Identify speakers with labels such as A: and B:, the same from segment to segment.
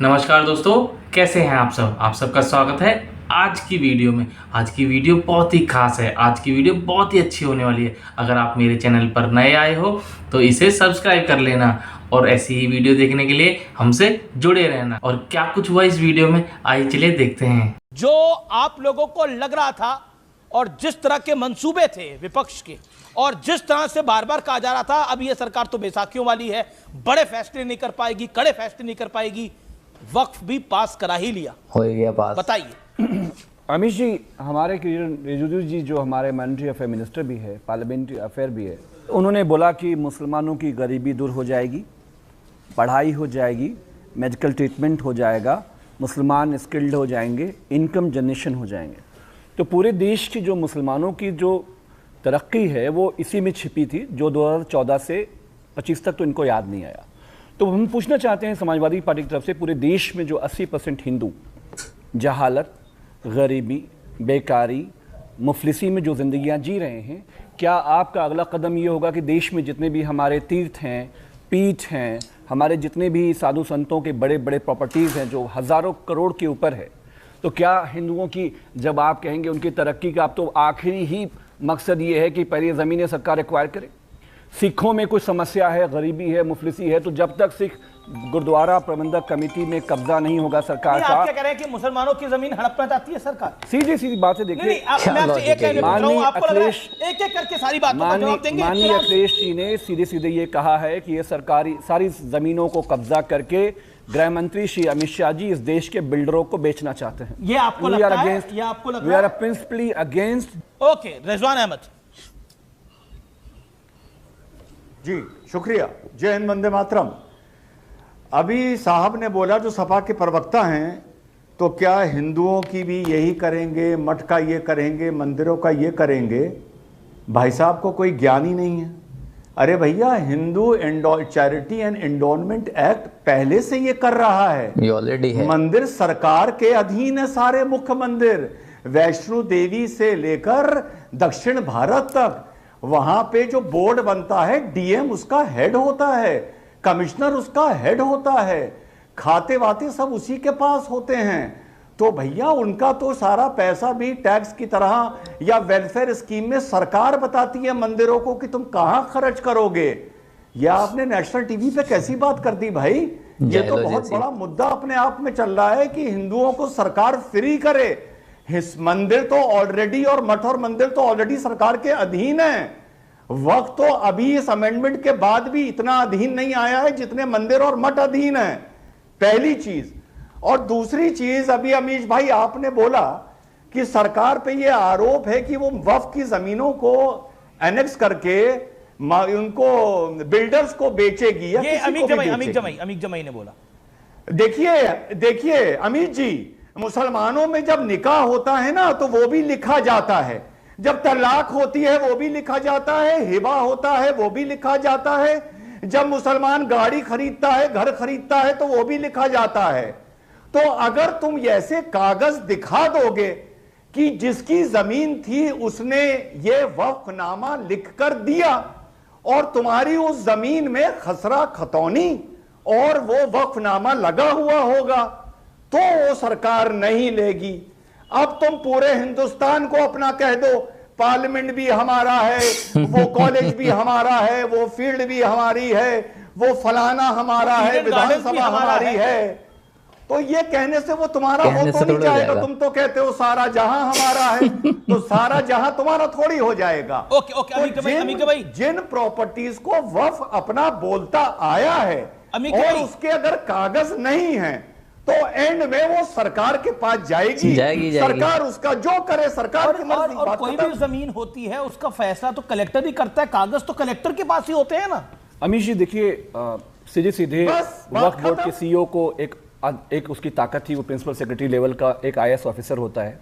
A: नमस्कार दोस्तों, कैसे हैं आप सब। आप सबका स्वागत है आज की वीडियो में। आज की वीडियो बहुत ही खास है। आज की वीडियो बहुत ही अच्छी होने वाली है। अगर आप मेरे चैनल पर नए आए हो तो इसे सब्सक्राइब कर लेना और ऐसी ही वीडियो देखने के लिए हमसे जुड़े रहना। और क्या कुछ हुआ इस वीडियो में, आइए चलिए देखते हैं।
B: जो आप लोगों को लग रहा था और जिस तरह के मंसूबे थे विपक्ष के और जिस तरह से बार बार कहा जा रहा था अब ये सरकार तो बैसाखियों वाली है, बड़े फैसले नहीं कर पाएगी, कड़े फैसले नहीं कर पाएगी, वक्फ भी पास करा ही लिया,
C: हो गया पास।
B: बताइए।
D: अमित जी, हमारे किरण रिजिजू जी जो हमारे मॉनेटरी अफेयर मिनिस्टर भी है, पार्लियामेंट्री अफेयर भी है, उन्होंने बोला कि मुसलमानों की गरीबी दूर हो जाएगी, पढ़ाई हो जाएगी, मेडिकल ट्रीटमेंट हो जाएगा, मुसलमान स्किल्ड हो जाएंगे, इनकम जनरेशन हो जाएंगे। तो पूरे देश की जो मुसलमानों की जो तरक्की है वो इसी में छिपी थी, जो 2014 से 25 तक तो इनको याद नहीं आया। तो हम पूछना चाहते हैं समाजवादी पार्टी की तरफ से, पूरे देश में जो 80% हिंदू जहालत, गरीबी, बेकारी, मुफलिसी में जो ज़िंदगियां जी रहे हैं, क्या आपका अगला कदम ये होगा कि देश में जितने भी हमारे तीर्थ हैं, पीठ हैं, हमारे जितने भी साधु संतों के बड़े बड़े प्रॉपर्टीज़ हैं जो हज़ारों करोड़ के ऊपर है, तो क्या हिंदुओं की जब आप कहेंगे उनकी तरक्की का, आप तो आखिरी ही मकसद ये है कि पहले ज़मीनें सरकार एक्वायर करे? सिखों में कुछ समस्या है, गरीबी है, मुफलिसी है, तो जब तक सिख गुरुद्वारा प्रबंधक कमेटी में कब्जा नहीं होगा सरकार का।
B: आप क्या कह रहे हैं कि मुसलमानों की जमीन हड़पना चाहती है सरकार?
D: सीधी सीधी बात है। देखिए,
B: एक एक करके सारी बातों का जवाब देंगे।
D: माननीय अखिलेश जी ने सीधे सीधे ये कहा है कि ये सरकारी सारी जमीनों को कब्जा करके गृह मंत्री श्री अमित शाह जी इस देश के बिल्डरों को बेचना चाहते हैं।
B: ये आपको लगता है? ये आपको लगता है?
D: We are principally against.
B: Okay, Rizwan Ahmed
E: ji, शुक्रिया। जय हिंद, वंदे मातरम। अभी साहब ने बोला, जो सपा के प्रवक्ता हैं, तो क्या हिंदुओं की भी यही करेंगे, मठ का ये करेंगे, मंदिरों का ये करेंगे? भाई साहब को कोई ज्ञान ही नहीं है। अरे भैया, Hindu charity and endowment act पहले से ये कर रहा है,
C: ये ऑलरेडी है।
E: मंदिर सरकार के अधीन है, सारे मुख्य मंदिर, वैष्णो देवी से लेकर दक्षिण भारत तक। वहां पे जो बोर्ड बनता है, डीएम उसका हेड होता है, कमिश्नर उसका हेड होता है, खाते वाते सब उसी के पास होते हैं। तो भैया, उनका तो सारा पैसा भी टैक्स की तरह या वेलफेयर स्कीम में सरकार बताती है मंदिरों को कि तुम कहां खर्च करोगे। या आपने नेशनल टीवी पे कैसी बात कर दी भाई। ये तो बहुत बड़ा मुद्दा अपने आप में चल रहा है कि हिंदुओं को सरकार फ्री करे। मंदिर तो ऑलरेडी, और मठ और मंदिर तो ऑलरेडी सरकार के अधीन है। वक्त तो अभी इस अमेंडमेंट के बाद भी इतना अधीन नहीं आया है जितने मंदिर और मठ अधीन है, पहली चीज। और दूसरी चीज, अभी अमीश भाई आपने बोला कि सरकार पे ये आरोप है कि वो वक्फ की जमीनों को एनेक्स करके उनको बिल्डर्स को बेचेगी या
B: ये
E: अमीर
B: जमाई ने बोला।
E: देखिए अमित जी, मुसलमानों में जब निकाह होता है ना, तो वो भी लिखा जाता है। जब तलाक होती है वो भी लिखा जाता है, हिबा होता है वो भी लिखा जाता है, जब मुसलमान गाड़ी खरीदता है, घर खरीदता है, तो वो भी लिखा जाता है। तो अगर तुम ऐसे कागज दिखा दोगे कि जिसकी जमीन थी उसने ये वक्फनामा लिख कर दिया और तुम्हारी उस जमीन में खसरा खतौनी और वो वक्फनामा लगा हुआ होगा, तो वो सरकार नहीं लेगी। अब तुम पूरे हिंदुस्तान को अपना कह दो, पार्लियामेंट भी हमारा है, वो कॉलेज भी हमारा है, वो फील्ड भी हमारी है, वो फलाना हमारा है, विधानसभा हमारी है, तो ये कहने से वो तुम्हारा हो तो नहीं जाएगा। तुम तो कहते हो सारा जहां हमारा है, तो सारा जहां तुम्हारा थोड़ी हो जाएगा।
B: ओके,
E: जिन प्रॉपर्टीज को वक्फ अपना बोलता आया है और उसके अगर कागज नहीं है, तो एंड में वो सरकार के पास जाएगी। सरकार उसका जो करे, सरकार की मर्जी।
B: और कोई भी जमीन होती है उसका फैसला तो कलेक्टर ही करता है, कागज तो कलेक्टर के पास ही होते हैं ना।
D: अमीश जी, देखिए, सीधे सीधे वक्फ बोर्ड के सीईओ को एक उसकी ताकत थी, वो प्रिंसिपल सेक्रेटरी लेवल का एक आईएएस ऑफिसर होता है,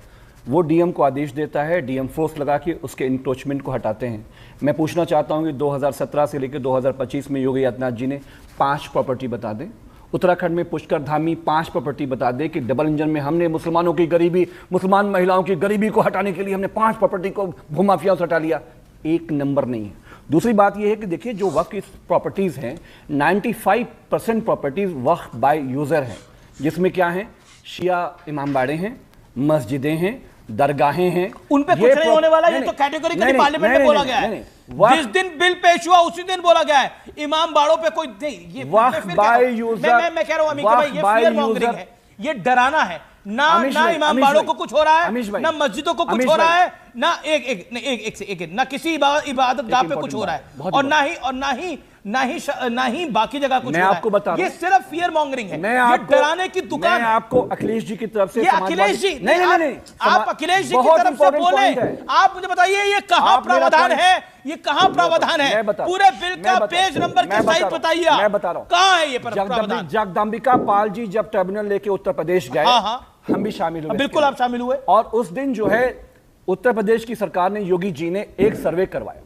D: वो डीएम को आदेश देता है, डीएम फोर्स लगा के उसके इंक्रोचमेंट को हटाते हैं। मैं पूछना चाहता हूं कि 2017 से लेकर 2025 में योगी आदित्यनाथ जी ने 5 प्रॉपर्टी बता दें, उत्तराखंड में पुष्कर धामी 5 प्रॉपर्टी बता दे कि डबल इंजन में हमने मुसलमानों की गरीबी, मुसलमान महिलाओं की गरीबी को हटाने के लिए हमने 5 प्रॉपर्टी को भूमाफिया से हटा लिया। एक नंबर नहीं है। दूसरी बात यह है कि देखिए, जो वक्फ की प्रॉपर्टीज़ हैं, 95% प्रॉपर्टीज़ वक्फ बाय यूज़र हैं। जिसमें क्या है, शिया इमामबाड़े हैं, मस्जिदें हैं, दरगाहें हैं।
B: उन पे कुछ नहीं होने वाला, ये तो कैटेगोरिकली पार्लियामेंट में बोला गया है। जिस दिन बिल पेश हुआ उसी दिन बोला गया है इमाम बाड़ों पे कोई नहीं। ये मैं कह रहा हूं अमीर भाई, ये फियर मॉन्गरिंग है, ये डराना है। ना इमाम बाड़ों को कुछ हो रहा है, ना मस्जिदों को कुछ हो रहा है, ना एक ना किसी इबादत गाह पे कुछ हो रहा है, और ना ही बाकी जगह कुछ हो रहा है।
D: आपको बता
B: ये सिर्फ फियर मॉन्गरिंग है, ये डराने की दुकान है।
D: आपको अखिलेश जी की तरफ से,
B: अखिलेश जी नहीं, आप अखिलेश जी की तरफ से बोले, आप मुझे बताइए ये कहां प्रावधान है, ये कहां प्रावधान है? पूरे बिल का पेज नंबर के सहित बताइए।
D: मैं बता रहा हूं
B: कहां है ये प्रावधान?
D: जगदंबिका पाल जी जब ट्रिब्यूनल लेके उत्तर प्रदेश गए, हम भी शामिल हुए।
B: बिल्कुल आप शामिल हुए।
D: और उस दिन जो है उत्तर प्रदेश की सरकार ने, योगी जी ने एक सर्वे करवाया,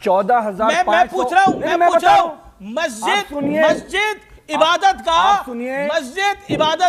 D: 14,500।
B: मैं पूछ रहा हूं मस्जिद इबादत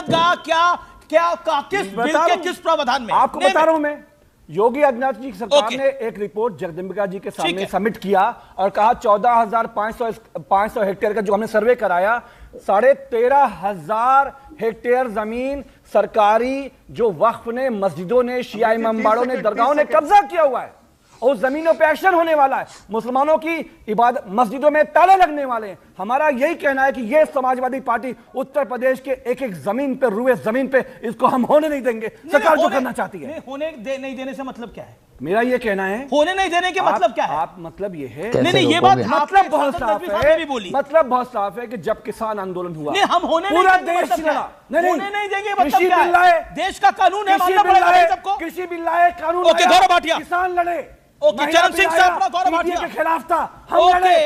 B: गाह क्या किस बिल के किस प्रावधान में?
D: आपको बता रहा हूं मैं। योगी आदित्यनाथ जी की सरकार ने एक रिपोर्ट जगदंबिका जी के सामने सबमिट किया और कहा 14,500 हेक्टेयर का जो हमने सर्वे कराया, 13,500 हेक्टेयर जमीन सरकारी जो वक्फ ने, मस्जिदों ने, शिया इमामबाड़ों ने, दरगाहों ने कब्जा किया हुआ है, और उस जमीनों पे एक्शन होने वाला है। मुसलमानों की इबादत मस्जिदों में ताले लगने वाले हैं। हमारा यही कहना है कि ये समाजवादी पार्टी उत्तर प्रदेश के एक एक जमीन पे, रुए जमीन पे, इसको हम होने नहीं देंगे। सरकार जो करना चाहती है।
B: होने नहीं देने से मतलब क्या है?
D: मेरा ये कहना है,
B: होने नहीं देने के मतलब क्या है?
D: आप मतलब ये है,
B: नहीं ये बात
D: मतलब बहुत साफ है, मतलब बहुत साफ है कि जब किसान आंदोलन हुआ,
B: नहीं हम होने
D: पूरा देश लड़ा,
B: होने नहीं देंगे मतलब क्या है? देश का कानून है, मानना पड़ेगा सबको।
D: कृषि बिल लाए, कानून
B: गौरव भाटिया,
D: किसान लड़े।
B: ओके, चरण सिंह साहब गौरव भाटिया
D: के खिलाफ था।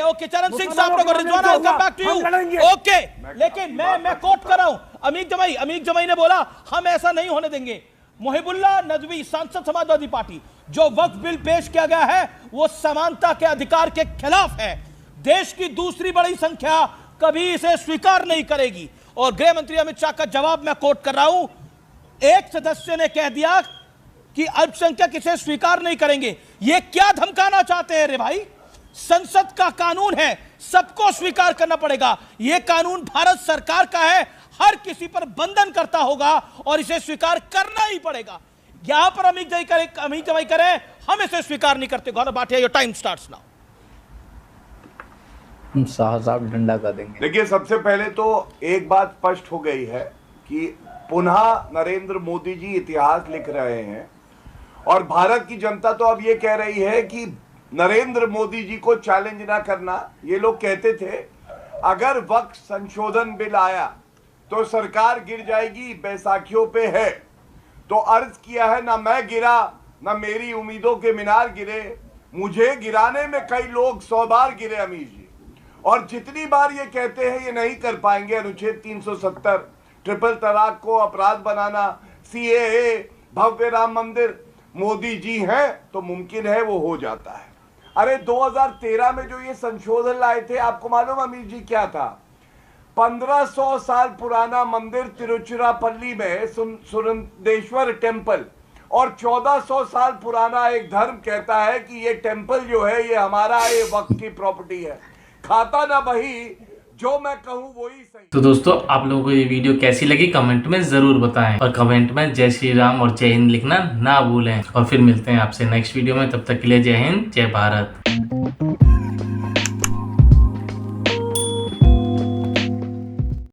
B: ओके, चरण सिंह साहब को Rizwan, I will come back to you. Okay, लेकिन मैं कोट कर रहा हूं, अमीर जमाई ने बोला हम ऐसा नहीं होने देंगे। मुहिबुल्लाह नदवी, सांसद समाजवादी पार्टी, जो वक्फ बिल पेश किया गया है वो समानता के अधिकार के खिलाफ है। देश की दूसरी बड़ी संख्या कभी इसे स्वीकार नहीं करेगी। और गृह मंत्री अमित शाह का जवाब मैं कोट कर रहा हूं, एक सदस्य ने कह दिया कि अल्पसंख्यक इसे स्वीकार नहीं करेंगे। ये क्या धमकाना चाहते हैं रे भाई? संसद का कानून है, सबको स्वीकार करना पड़ेगा। यह कानून भारत सरकार का है, हर किसी पर बंधन करता होगा और इसे स्वीकार करना ही पड़ेगा। यहां पर अमीर जमाई करे, हम इसे स्वीकार नहीं करते। Gaurav Bhatia, your time starts now.
C: साहब डंडा कर देंगे।
F: देखिए, सबसे पहले तो एक बात स्पष्ट हो गई है कि पुनः नरेंद्र मोदी जी इतिहास लिख रहे हैं, और भारत की जनता तो अब ये कह रही है कि नरेंद्र मोदी जी को चैलेंज ना करना। ये लोग कहते थे अगर वक्फ संशोधन बिल आया तो सरकार गिर जाएगी, बैसाखियों पे है। तो अर्ज किया है, ना मैं गिरा, ना मेरी उम्मीदों के मीनार गिरे, मुझे गिराने में कई लोग 100 बार गिरे अमीर जी। और जितनी बार ये कहते हैं ये नहीं कर पाएंगे, अनुच्छेद 370, ट्रिपल तलाक को अपराध बनाना, CAA, भव्य राम मंदिर, मोदी जी हैं तो मुमकिन है वो हो जाता है। अरे 2013 में जो ये संशोधन लाए थे, आपको मालूम अमीर जी क्या था? 1500 साल पुराना मंदिर तिरुचिरापल्ली में सुरंदेश्वर टेम्पल, और 1400 साल पुराना एक धर्म कहता है कि ये टेम्पल जो है ये हमारा, ये वक्त की प्रॉपर्टी है। खाता ना बही, जो मैं कहूं वही सही।
A: तो दोस्तों, आप लोगों को ये वीडियो कैसी लगी कमेंट में जरूर बताएं, और कमेंट में जय श्री राम और जय हिंद लिखना ना भूलें। और फिर मिलते हैं आपसे नेक्स्ट वीडियो में, तब तक के लिए जय हिंद, जय भारत।